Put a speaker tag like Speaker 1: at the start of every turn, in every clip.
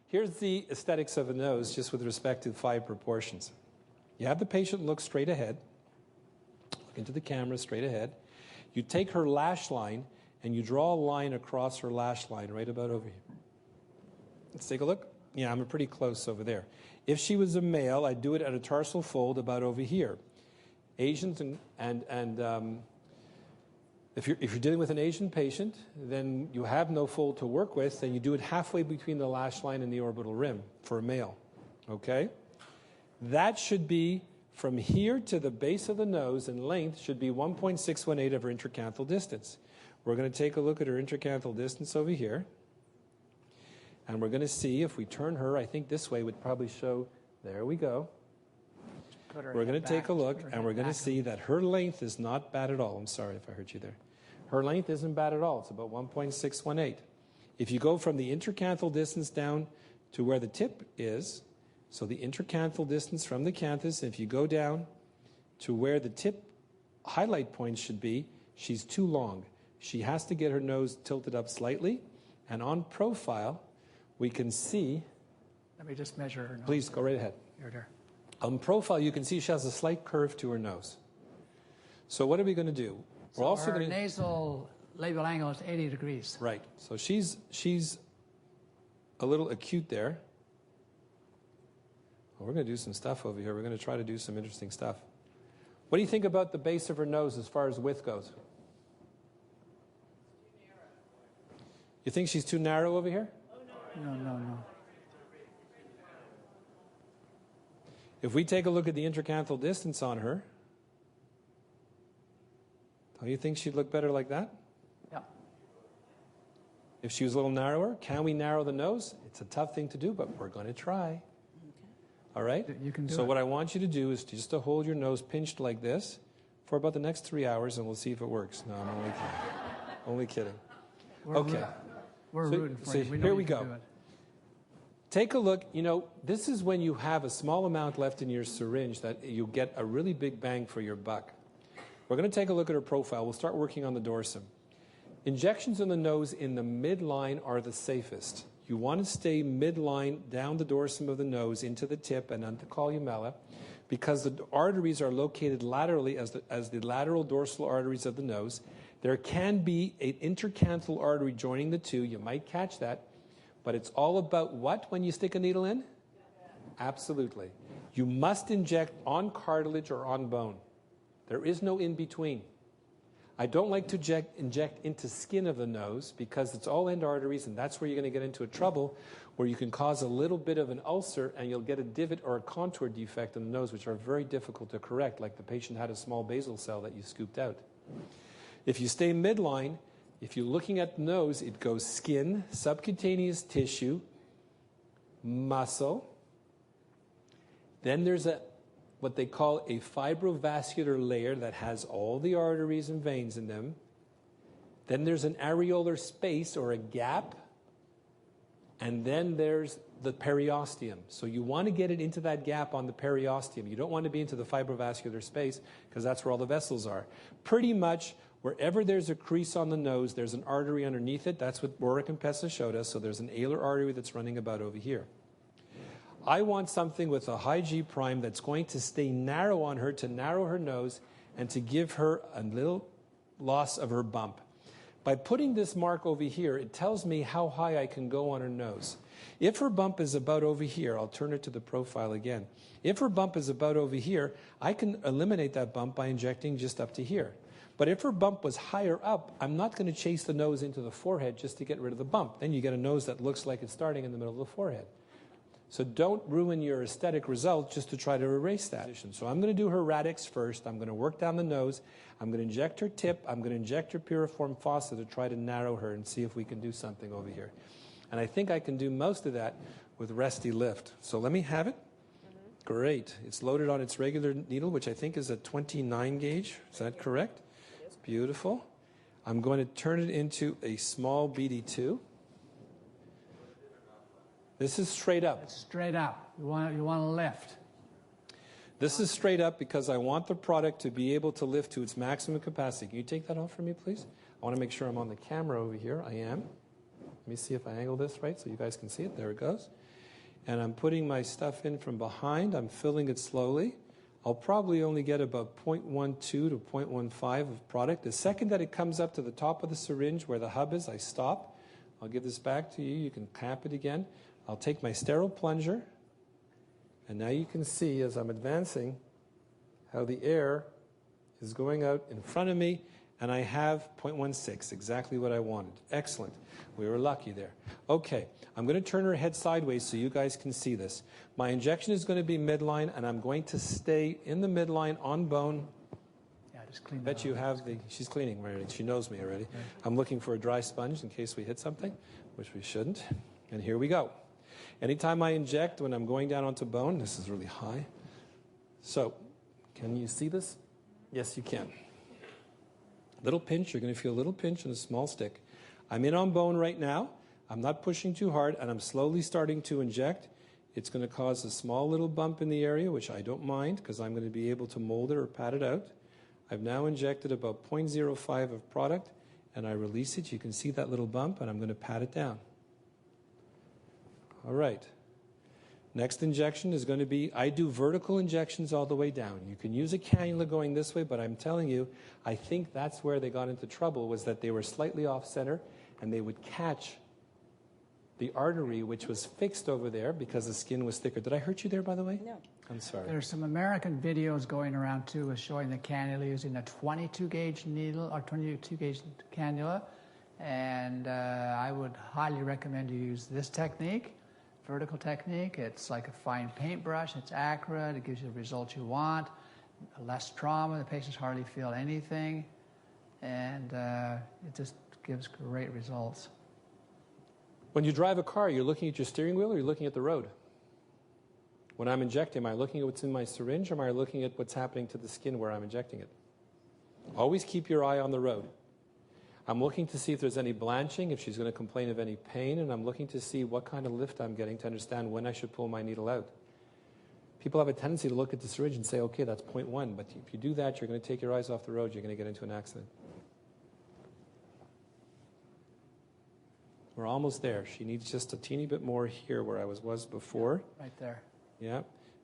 Speaker 1: Here's the aesthetics of a nose just with respect to 5 proportions. You have the patient look straight ahead, look into the camera straight ahead. You take her lash line and you draw a line across her lash line right about over here. Let's take a look. Yeah, I'm pretty close over there. If she was a male, I'd do it at a tarsal fold about over here. Asians and if you're dealing with an Asian patient, then you have no fold to work with, then you do it halfway between the lash line and the orbital rim for a male. Okay? That should be from here to the base of the nose, and length should be 1.618 of her intercanthal distance. We're going to take a look at her intercanthal distance over here. And we're going to see if we turn her, I think this way would probably show, there we go. We're going to take a look, and we're going to see that her length is not bad at all. I'm sorry if I hurt you there. Her length isn't bad at all. It's about 1.618. If you go from the intercanthal distance down to where the tip is, so the intercanthal distance from the canthus, if you go down to where the tip highlight point should be, she's too long. She has to get her nose tilted up slightly, and on profile, we can see...
Speaker 2: Let me just measure her nose.
Speaker 1: Please, go right ahead.
Speaker 2: Here.
Speaker 1: On profile, you can see she has a slight curve to her nose. So what are we going to do?
Speaker 2: We're also her nasal labial angle is 80 degrees.
Speaker 1: Right. So she's a little acute there. Well, we're going to do some stuff over here. We're going to try to do some interesting stuff. What do you think about the base of her nose as far as width goes? You think she's too narrow over here?
Speaker 2: No.
Speaker 1: If we take a look at the intercanthal distance on her, don't you think she'd look better like that?
Speaker 2: Yeah.
Speaker 1: If she was a little narrower, can we narrow the nose? It's a tough thing to do, but we're going to try.
Speaker 3: Okay.
Speaker 1: All right?
Speaker 2: You can do
Speaker 1: so
Speaker 2: it.
Speaker 1: What I want you to do is just to hold your nose pinched like this for about the next 3 hours, and we'll see if it works. No, I'm only kidding. Only kidding. Okay.
Speaker 2: We're rooting for you.
Speaker 1: Here we go. Take a look. You know, this is when you have a small amount left in your syringe that you get a really big bang for your buck. We're going to take a look at her profile. We'll start working on the dorsum. Injections in the nose in the midline are the safest. You want to stay midline down the dorsum of the nose into the tip and onto columella, because the arteries are located laterally as the lateral dorsal arteries of the nose. There can be an intercanthal artery joining the two. You might catch that. But it's all about what when you stick a needle in? Absolutely. You must inject on cartilage or on bone. There is no in-between. I don't like to inject into skin of the nose because it's all end arteries, and that's where you're going to get into a trouble where you can cause a little bit of an ulcer and you'll get a divot or a contour defect in the nose, which are very difficult to correct, like the patient had a small basal cell that you scooped out. If you stay midline, if you're looking at the nose, it goes skin, subcutaneous tissue, muscle. Then there's what they call a fibrovascular layer that has all the arteries and veins in them. Then there's an areolar space or a gap. And then there's the periosteum. So you want to get it into that gap on the periosteum. You don't want to be into the fibrovascular space because that's where all the vessels are. Pretty much wherever there's a crease on the nose, there's an artery underneath it. That's what Boric and Pessa showed us. So there's an alar artery that's running about over here. I want something with a high G prime that's going to stay narrow on her, to narrow her nose, and to give her a little loss of her bump. By putting this mark over here, it tells me how high I can go on her nose. If her bump is about over here, I'll turn it to the profile again. If her bump is about over here, I can eliminate that bump by injecting just up to here. But if her bump was higher up, I'm not going to chase the nose into the forehead just to get rid of the bump. Then you get a nose that looks like it's starting in the middle of the forehead. So don't ruin your aesthetic result just to try to erase that. So I'm going to do her radix first. I'm going to work down the nose. I'm going to inject her tip. I'm going to inject her piriform fossa to try to narrow her and see if we can do something over here. And I think I can do most of that with Resty Lift. So let me have it. Great. It's loaded on its regular needle, which I think is a 29 gauge. Is that correct? Beautiful. I'm going to turn it into a small BD2. This is straight up.
Speaker 2: It's straight up. You want to lift.
Speaker 1: This is straight up because I want the product to be able to lift to its maximum capacity. Can you take that off for me, please? I want to make sure I'm on the camera over here. I am. Let me see if I angle this right so you guys can see it. There it goes. and I'm putting my stuff in from behind. I'm filling it slowly. I'll probably only get about 0.12 to 0.15 of product. The second that it comes up to the top of the syringe where the hub is, I stop. I'll give this back to you. You can cap it again. I'll take my sterile plunger, and now you can see as I'm advancing how the air is going out in front of me, and I have 0.16, exactly what I wanted. Excellent. We were lucky there. Okay, I'm going to turn her head sideways so you guys can see this. My injection is going to be midline, and I'm going to stay in the midline on bone.
Speaker 2: Yeah, just clean
Speaker 1: Bet you have the, she's cleaning already. She knows me already. Okay. I'm looking for a dry sponge in case we hit something, which we shouldn't. And here we go. Anytime I inject when I'm going down onto bone, this is really high. So, can you see this? Yes, you can. Little pinch, you're going to feel a little pinch and a small stick. I'm in on bone right now. I'm not pushing too hard, and I'm slowly starting to inject. It's going to cause a small little bump in the area, which I don't mind because I'm going to be able to mold it or pat it out. I've now injected about 0.05 of product, and I release it. You can see that little bump, and I'm going to pat it down. All right. Next injection is going to be, I do vertical injections all the way down. You can use a cannula going this way, but I'm telling you, I think that's where they got into trouble, was that they were slightly off center, and they would catch the artery, which was fixed over there because the skin was thicker. Did I hurt you there, by the way?
Speaker 3: No.
Speaker 1: I'm sorry.
Speaker 2: There's some American videos going around, too, showing the cannula using a 22-gauge needle or 22-gauge cannula, and I would highly recommend you use this technique. Vertical technique. It's like a fine paintbrush. It's accurate. It gives you the results you want. Less trauma. The patients hardly feel anything. And it just gives great results.
Speaker 1: When you drive a car, you're looking at your steering wheel or you're looking at the road? When I'm injecting, am I looking at what's in my syringe or am I looking at what's happening to the skin where I'm injecting it? Always keep your eye on the road. I'm looking to see if there's any blanching, if she's going to complain of any pain, and I'm looking to see what kind of lift I'm getting to understand when I should pull my needle out. People have a tendency to look at the syringe and say, okay, that's 0.1, but if you do that, you're going to take your eyes off the road, you're going to get into an accident. We're almost there. She needs just a teeny bit more here where I was before.
Speaker 2: Right there.
Speaker 1: Yeah.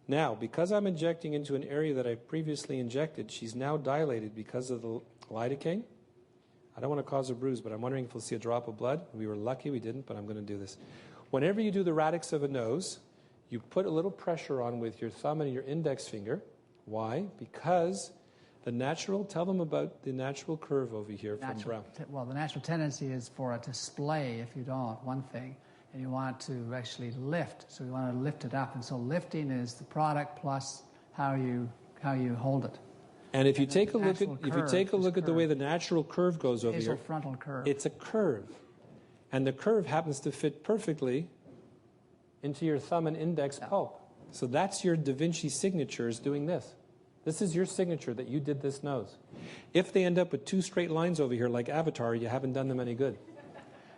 Speaker 1: Now, because I'm injecting into an area that I previously injected, she's now dilated because of the lidocaine. I don't want to cause a bruise, but I'm wondering if we'll see a drop of blood. We were lucky we didn't, but I'm going to do this. Whenever you do the radix of a nose, you put a little pressure on with your thumb and your index finger. Why? Because the natural, tell them about the natural curve over here from Brown.
Speaker 2: Well, the natural tendency is for it to splay if you don't, one thing, and you want to actually lift. So you want to lift it up. And so lifting is the product plus how you hold it.
Speaker 1: And if you take a look at the way the natural curve goes over here,
Speaker 2: frontal curve.
Speaker 1: It's a curve, and the curve happens to fit perfectly into your thumb and index pulp. So that's your Da Vinci signature is doing this. This is your signature that you did this nose. If they end up with two straight lines over here like Avatar, you haven't done them any good.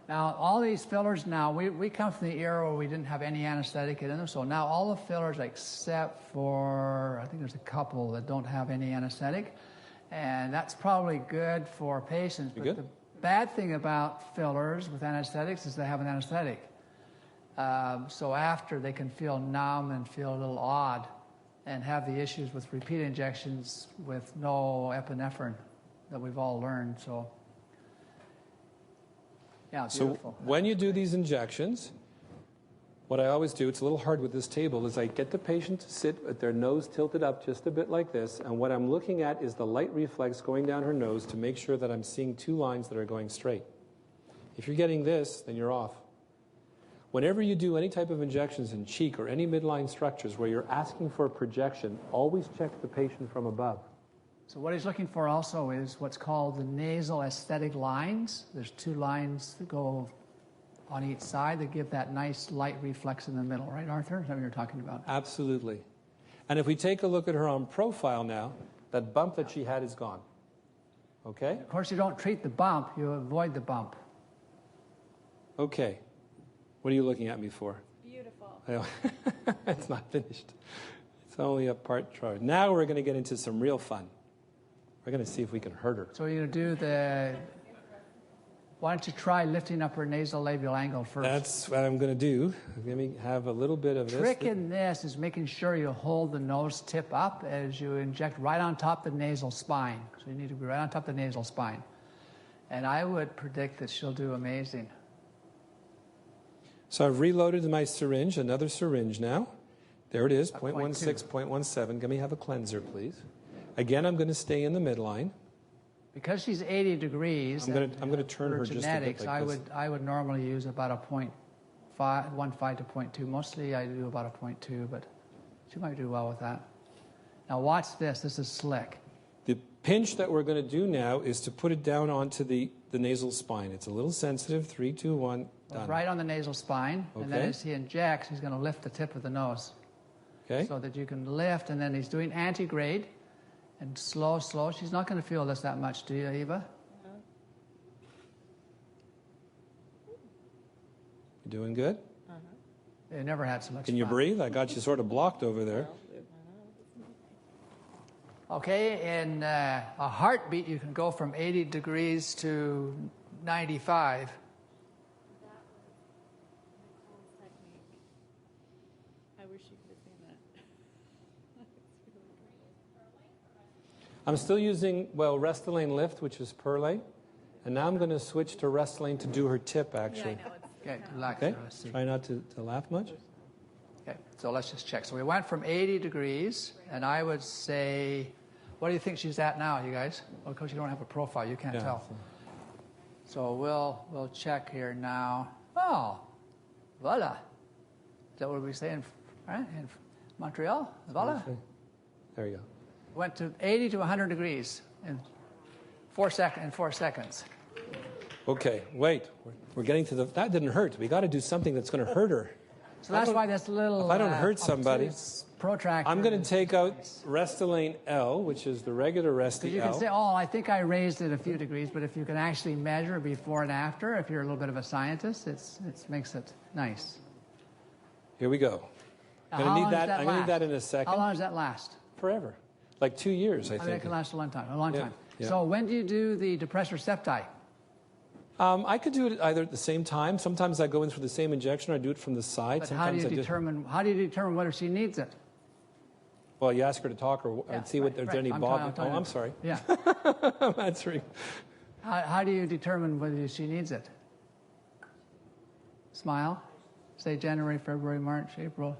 Speaker 2: Now, all these fillers now, we come from the era where we didn't have any anesthetic in them, so now all the fillers except for, I think there's a couple that don't have any anesthetic, and that's probably good for patients. But the bad thing about fillers with anesthetics is they have an anesthetic. So after, they can feel numb and feel a little odd and have the issues with repeat injections with no epinephrine that we've all learned, so... Yeah,
Speaker 1: so when you do these injections, what I always do, it's a little hard with this table, is I get the patient to sit with their nose tilted up just a bit like this, and what I'm looking at is the light reflex going down her nose to make sure that I'm seeing two lines that are going straight. If you're getting this, then you're off. Whenever you do any type of injections in cheek or any midline structures where you're asking for a projection, always check the patient from above.
Speaker 2: So what he's looking for also is what's called the nasal aesthetic lines. There's two lines that go on each side that give that nice light reflex in the middle. Right, Arthur? Is that what you're talking about?
Speaker 1: Absolutely. And if we take a look at her on profile now, that bump that she had is gone. Okay?
Speaker 2: Of course, you don't treat the bump. You avoid the bump.
Speaker 1: Okay. What are you looking at me for?
Speaker 3: Beautiful.
Speaker 1: It's not finished. It's only a part chart. Now we're going to get into some real fun. We're going to see if we can hurt her.
Speaker 2: So you're going to do Why don't you try lifting up her nasolabial angle first?
Speaker 1: That's what I'm going to do. Let me have a little bit of this.
Speaker 2: Trick in this is making sure you hold the nose tip up as you inject right on top of the nasal spine. So you need to be right on top of the nasal spine. And I would predict that she'll do amazing.
Speaker 1: So I've reloaded my syringe, another syringe now. There it is,
Speaker 2: 0.16,
Speaker 1: 0.17. Let me have a cleanser, please. Again, I'm going to stay in the midline.
Speaker 2: Because she's 80 degrees,
Speaker 1: I'm going to turn her just a bit
Speaker 2: genetics,
Speaker 1: like this.
Speaker 2: I would normally use about a 0.15 to 0.2. Mostly I do about a 0.2, but she might do well with that. Now watch this. This is slick.
Speaker 1: The pinch that we're going to do now is to put it down onto the nasal spine. It's a little sensitive. 3, 2, 1, done.
Speaker 2: Right on the nasal spine.
Speaker 1: Okay.
Speaker 2: And then as he injects, he's going to lift the tip of the nose.
Speaker 1: Okay.
Speaker 2: So that you can lift, and then he's doing antegrade. And slow, slow. She's not going to feel this that much, do you, Eva?
Speaker 1: You doing good?
Speaker 2: You never had so much
Speaker 1: Can you
Speaker 2: fun.
Speaker 1: breathe? I got you sort of blocked over there.
Speaker 2: Okay, in a heartbeat, you can go from 80 degrees to 95.
Speaker 3: I wish you could have seen that.
Speaker 1: I'm still using, well, Restylane Lift, which is Perlay. And now I'm going to switch to Restylane to do her tip, actually.
Speaker 3: Yeah, I know.
Speaker 2: Okay, relax.
Speaker 1: Okay?
Speaker 2: Let's see.
Speaker 1: Try not to laugh much.
Speaker 2: Okay, so let's just check. So we went from 80 degrees, and I would say, what do you think she's at now, you guys? Well, because you don't have a profile, you can't
Speaker 1: Yeah.
Speaker 2: tell. So we'll check here now. Oh, voila. Is that what we say in Montreal? Voila.
Speaker 1: There you go.
Speaker 2: Went to 80 to 100 degrees in 4 seconds.
Speaker 1: Okay, wait. We're getting to the... That didn't hurt. We got to do something that's going to hurt her.
Speaker 2: So that's why this little...
Speaker 1: If I don't hurt somebody...
Speaker 2: protractor...
Speaker 1: I'm going to take out Restylane L, which is the regular Resti
Speaker 2: You
Speaker 1: L.
Speaker 2: can say, oh, I think I raised it a few degrees, but if you can actually measure before and after, if you're a little bit of a scientist, it makes it nice.
Speaker 1: Here we go.
Speaker 2: Now,
Speaker 1: I'm
Speaker 2: how
Speaker 1: going
Speaker 2: long
Speaker 1: to
Speaker 2: does that
Speaker 1: need
Speaker 2: last?
Speaker 1: that in a second.
Speaker 2: How long does that last?
Speaker 1: Forever. Like 2 years, I
Speaker 2: I mean,
Speaker 1: think.
Speaker 2: it can last a long time. A long
Speaker 1: Yeah,
Speaker 2: time.
Speaker 1: yeah.
Speaker 2: So when do you do the depressor septi?
Speaker 1: I could do it either at the same time. Sometimes I go in for the same injection, or I do it from the side.
Speaker 2: But how do
Speaker 1: Sometimes
Speaker 2: you determine whether she needs it?
Speaker 1: Well, you ask her to talk, or
Speaker 2: Yeah,
Speaker 1: see what
Speaker 2: right,
Speaker 1: there's
Speaker 2: right.
Speaker 1: any
Speaker 2: I'm
Speaker 1: bob.
Speaker 2: talking-
Speaker 1: I'm sorry.
Speaker 2: Yeah.
Speaker 1: I'm answering.
Speaker 2: How do you determine whether she needs it? Smile. Say January, February, March, April.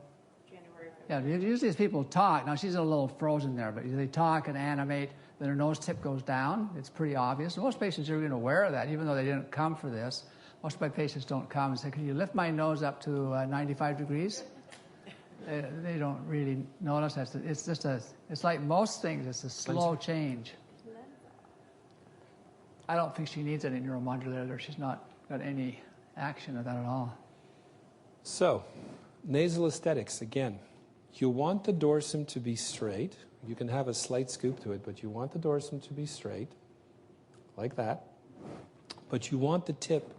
Speaker 3: January,
Speaker 2: Yeah, usually as people talk, now she's a little frozen there, but they talk and animate, then her nose tip goes down. It's pretty obvious. Most patients are even aware of that, even though they didn't come for this. Most of my patients don't come and say, can you lift my nose up to 95 degrees? They don't really notice that. It's like most things, it's a slow change. I don't think she needs any neuromodulator. She's not got any action of that at all.
Speaker 1: So, nasal aesthetics, again. You want the dorsum to be straight. You can have a slight scoop to it, but you want the dorsum to be straight, like that. But you want the tip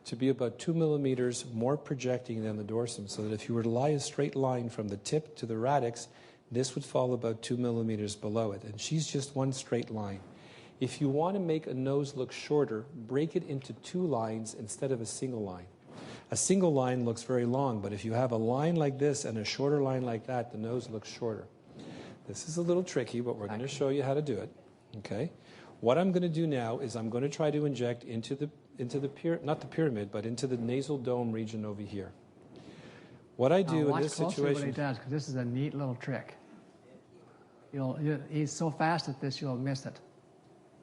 Speaker 1: to be about 2 millimeters more projecting than the dorsum, so that if you were to lie a straight line from the tip to the radix, this would fall about 2 millimeters below it. And she's just one straight line. If you want to make a nose look shorter, break it into 2 lines instead of a single line. A single line looks very long, but if you have a line like this and a shorter line like that, the nose looks shorter. This is a little tricky, but we're going to show you how to do it. Okay? What I'm going to do now is I'm going to try to inject into the not the pyramid, but into the nasal dome region over here. What I do in this
Speaker 2: Watch closely what he
Speaker 1: situation...
Speaker 2: does, because this is a neat little trick. He's so fast at this, you'll miss it.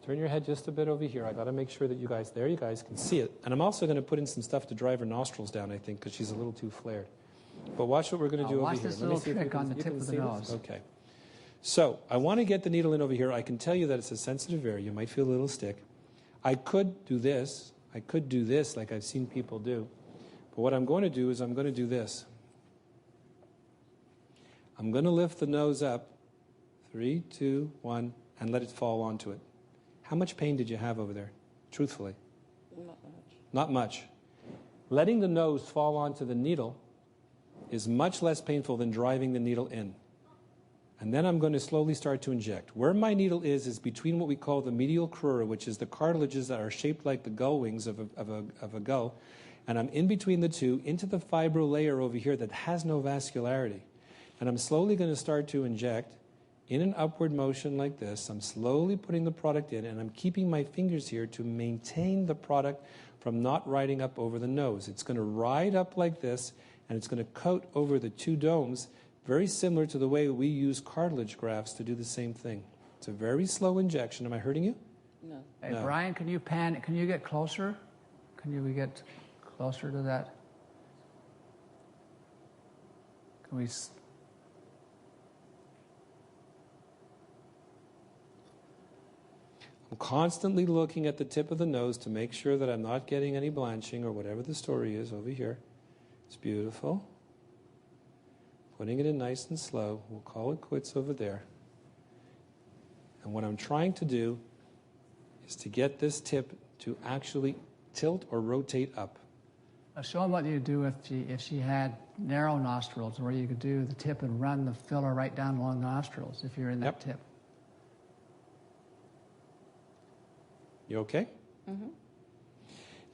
Speaker 1: Turn your head just a bit over here. I got to make sure that you guys can see it. And I'm also going to put in some stuff to drive her nostrils down, I think, because she's a little too flared. But watch what we're going to do over
Speaker 2: Watch
Speaker 1: here.
Speaker 2: this
Speaker 1: Let me
Speaker 2: little
Speaker 1: see if you
Speaker 2: trick
Speaker 1: can-
Speaker 2: on the
Speaker 1: you
Speaker 2: tip
Speaker 1: can
Speaker 2: of the
Speaker 1: see this?
Speaker 2: nose.
Speaker 1: Okay. So I want to get the needle in over here. I can tell you that it's a sensitive area. You might feel a little stick. I could do this. I could do this like I've seen people do. But what I'm going to do is I'm going to do this. I'm going to lift the nose up. 3, 2, 1, and let it fall onto it. How much pain did you have over there, truthfully?
Speaker 3: not much.
Speaker 1: Not much. Letting the nose fall onto the needle is much less painful than driving the needle in. And then I'm going to slowly start to inject. Where my needle is between what we call the medial crura, which is the cartilages that are shaped like the gull wings of a gull, and I'm in between the two into the fibro layer over here that has no vascularity. And I'm slowly going to start to inject in an upward motion like this. I'm slowly putting the product in, and I'm keeping my fingers here to maintain the product from not riding up over the nose. It's going to ride up like this, and it's going to coat over the two domes, very similar to the way we use cartilage grafts to do the same thing. It's a very slow injection. Am I hurting you?
Speaker 3: No.
Speaker 2: Hey,
Speaker 1: No.
Speaker 2: Brian, can you pan? Can you get closer? Can you get closer to that? Can we?
Speaker 1: I'm constantly looking at the tip of the nose to make sure that I'm not getting any blanching or whatever the story is over here. It's beautiful. Putting it in nice and slow. We'll call it quits over there. And what I'm trying to do is to get this tip to actually tilt or rotate up.
Speaker 2: Now show them what you do if she had narrow nostrils, where you could do the tip and run the filler right down along the nostrils if you're in that
Speaker 1: Yep.
Speaker 2: tip.
Speaker 1: You okay? Mm-hmm.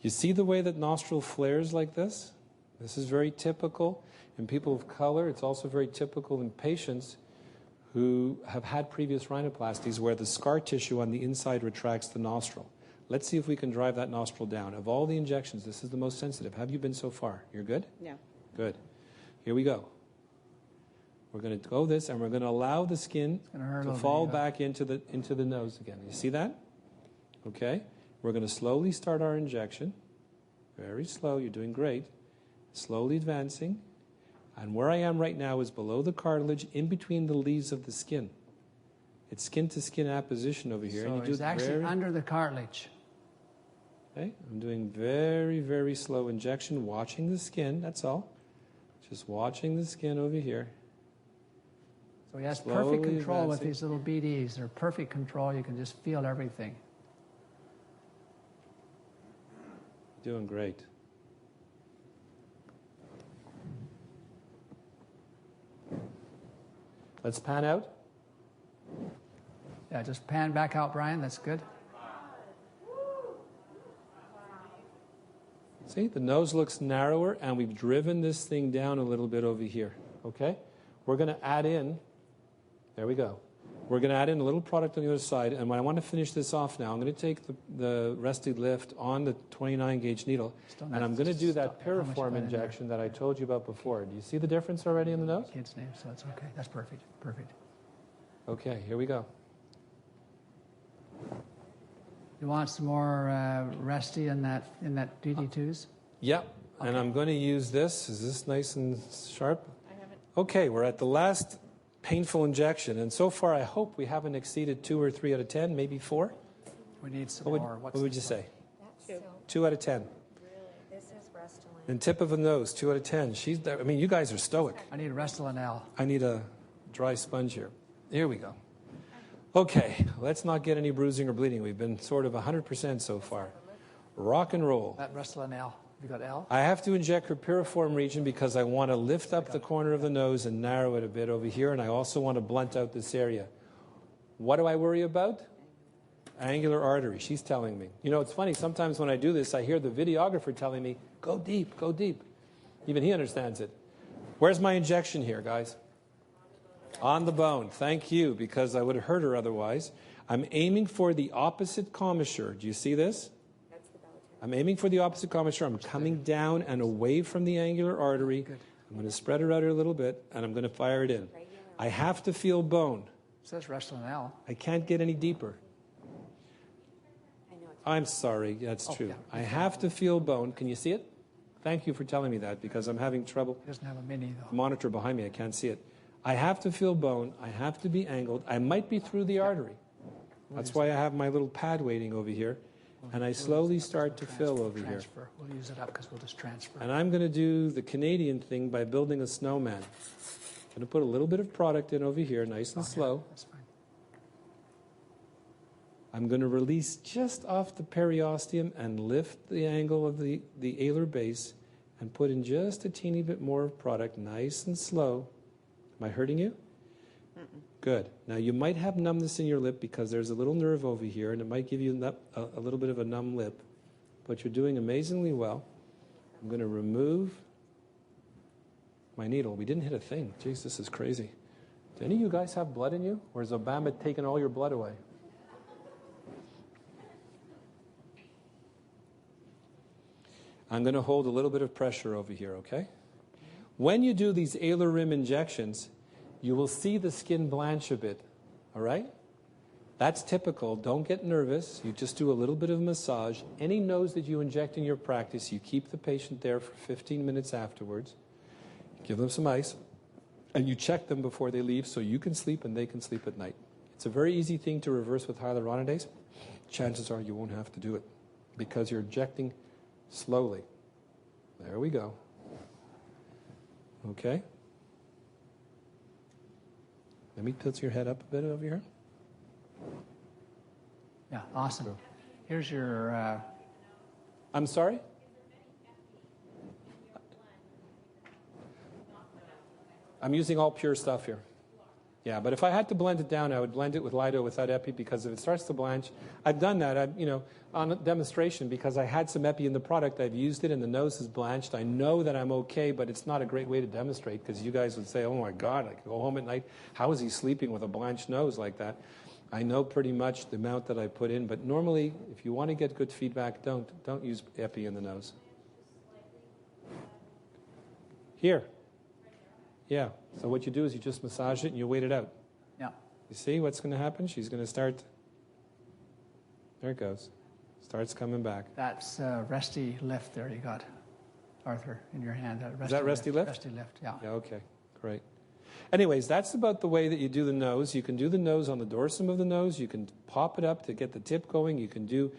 Speaker 1: You see the way that nostril flares like this? This is very typical in people of color. It's also very typical in patients who have had previous rhinoplasties where the scar tissue on the inside retracts the nostril. Let's see if we can drive that nostril down. Of all the injections, this is the most sensitive. How have you been so far? You're good?
Speaker 3: Yeah.
Speaker 1: Good. Here we go. We're going to go this, and we're going to allow the skin
Speaker 2: gonna hurt a
Speaker 1: to
Speaker 2: little
Speaker 1: fall
Speaker 2: bit,
Speaker 1: back into the nose again. You see that? Okay. We're going to slowly start our injection. Very slow. You're doing great. Slowly advancing. And where I am right now is below the cartilage, in between the leaves of the skin. It's skin-to-skin apposition over here.
Speaker 2: So
Speaker 1: and you do
Speaker 2: it's
Speaker 1: it
Speaker 2: actually under the cartilage.
Speaker 1: Okay, I'm doing very, very slow injection, watching the skin, that's all. Just watching the skin over here.
Speaker 2: So he has
Speaker 1: Slowly
Speaker 2: perfect control with
Speaker 1: advancing.
Speaker 2: these little BDs. They're perfect control. You can just feel everything.
Speaker 1: Doing great. Let's pan out.
Speaker 2: Yeah, just pan back out, Brian. That's good.
Speaker 1: See, the nose looks narrower, and we've driven this thing down a little bit over here. Okay? We're going to add in, there we go. We're going to add in a little product on the other side, and when I want to finish this off now, I'm going to take the Resty Lift on the 29-gauge needle, and I'm going to do that
Speaker 2: How much you
Speaker 1: piriform
Speaker 2: got in there?
Speaker 1: injection that I told you about before. Do you see the difference already in the nose?
Speaker 2: Kid's name, so that's okay. That's perfect. Perfect.
Speaker 1: Okay, here we go.
Speaker 2: You want some more Resty in that DD2s?
Speaker 1: Yep, and I'm going to use this. Is this nice and sharp?
Speaker 3: I haven't.
Speaker 1: Okay, we're at the last painful injection, and so far I hope we haven't exceeded 2 or 3 out of 10, maybe 4.
Speaker 2: We need some
Speaker 1: What
Speaker 2: more.
Speaker 1: would you say?
Speaker 3: Two.
Speaker 1: 2 out of 10.
Speaker 4: This is Restylane.
Speaker 1: And tip of the nose, 2 out of 10. I mean, you guys are stoic.
Speaker 2: I need Restylane L.
Speaker 1: I need a dry sponge here. Here we go. Okay, let's not get any bruising or bleeding. We've been sort of 100% so far. Rock and roll.
Speaker 2: That Restylane L. You got L?
Speaker 1: I have to inject her piriform region because I want to lift up the corner of the nose and narrow it a bit over here, and I also want to blunt out this area. What do I worry about? Angular artery, she's telling me. You know, it's funny, sometimes when I do this, I hear the videographer telling me, go deep, go deep. Even he understands it. Where's my injection here, guys? On the bone. Thank you, because I would have hurt her otherwise. I'm aiming for the opposite commissure. Do you see this? I'm aiming for the opposite commissure. I'm coming down and away from the angular artery. I'm going to spread her out a little bit, and I'm going to fire it in. I have to feel bone.
Speaker 2: It says Restylane L.
Speaker 1: I can't get any deeper. I'm sorry, that's true.
Speaker 2: yeah.
Speaker 1: I have to feel bone. Can you see it? Thank you for telling me that, because I'm having trouble.
Speaker 2: He doesn't have a mini, though.
Speaker 1: Monitor behind me, I can't see it. I have to feel bone. I have to be angled. I might be through the artery. That's why I have my little pad waiting over here. And I slowly start to fill over here.
Speaker 2: Transfer. We'll use it up because we'll just transfer.
Speaker 1: And I'm going to do the Canadian thing by building a snowman. I'm going to put a little bit of product in over here, nice and slow.
Speaker 2: That's fine.
Speaker 1: I'm going to release just off the periosteum and lift the angle of the alar base and put in just a teeny bit more of product, nice and slow. Am I hurting you? Good. Now you might have numbness in your lip because there's a little nerve over here, and it might give you a little bit of a numb lip. But you're doing amazingly well. I'm going to remove my needle. We didn't hit a thing. Jeez, this is crazy. Do any of you guys have blood in you? Or has Obama taken all your blood away? I'm going to hold a little bit of pressure over here, okay? When you do these alar rim injections, you will see the skin blanch a bit, all right? That's typical. Don't get nervous. You just do a little bit of massage. Any nose that you inject in your practice, you keep the patient there for 15 minutes afterwards. Give them some ice, and you check them before they leave so you can sleep and they can sleep at night. It's a very easy thing to reverse with hyaluronidase. Chances are you won't have to do it because you're injecting slowly. There we go. Okay. Let me tilt your head up a bit over here.
Speaker 2: Yeah, awesome. Here's your...
Speaker 1: I'm sorry? I'm using all pure stuff here. Yeah, but if I had to blend it down, I would blend it with Lido without epi, because if it starts to blanch, I've done that, on a demonstration, because I had some epi in the product, I've used it and the nose is blanched. I know that I'm okay, but it's not a great way to demonstrate, because you guys would say, oh my God, I could go home at night. How is he sleeping with a blanched nose like that? I know pretty much the amount that I put in, but normally, if you want to get good feedback, don't use epi in the nose. Here. Yeah, so what you do is you just massage it and you wait it out.
Speaker 2: Yeah.
Speaker 1: You see what's going to happen? She's going to start, there it goes, starts coming back.
Speaker 2: That's resty lift there you got, Arthur, in your hand.
Speaker 1: Is that resty lift?
Speaker 2: Resty lift, yeah.
Speaker 1: Yeah, okay, great. Anyways, that's about the way that you do the nose. You can do the nose on the dorsum of the nose. You can pop it up to get the tip going. You can do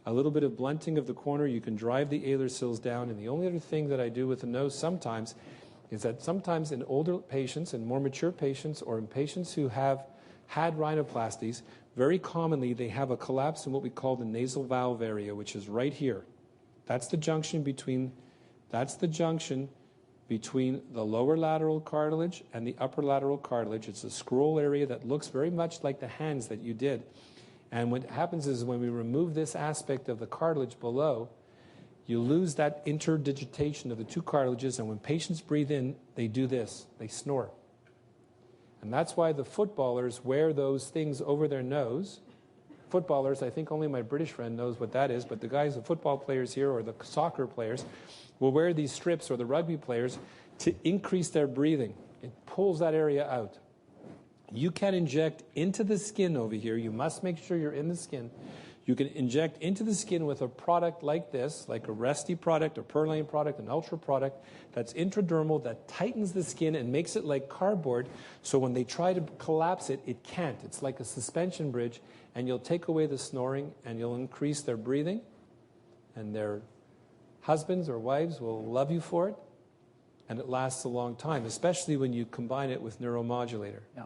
Speaker 1: a little bit of blunting of the corner. You can drive the alar sills down. And the only other thing that I do with the nose sometimes is that sometimes in older patients and more mature patients, or in patients who have had rhinoplasties, very commonly they have a collapse in what we call the nasal valve area, which is right here. That's the junction between the lower lateral cartilage and the upper lateral cartilage. It's a scroll area that looks very much like the hands that you did. And what happens is when we remove this aspect of the cartilage below, you lose that interdigitation of the two cartilages, and when patients breathe in, they do this. They snore. And that's why the footballers wear those things over their nose. Footballers, I think only my British friend knows what that is, but the guys, the football players here, or the soccer players, will wear these strips, or the rugby players, to increase their breathing. It pulls that area out. You can inject into the skin over here. You must make sure you're in the skin. You can inject into the skin with a product like this, like a Resty product, a Perlane product, an Ultra product, that's intradermal, that tightens the skin and makes it like cardboard, so when they try to collapse it, it can't. It's like a suspension bridge, and you'll take away the snoring, and you'll increase their breathing, and their husbands or wives will love you for it, and it lasts a long time, especially when you combine it with neuromodulator.
Speaker 2: Yeah.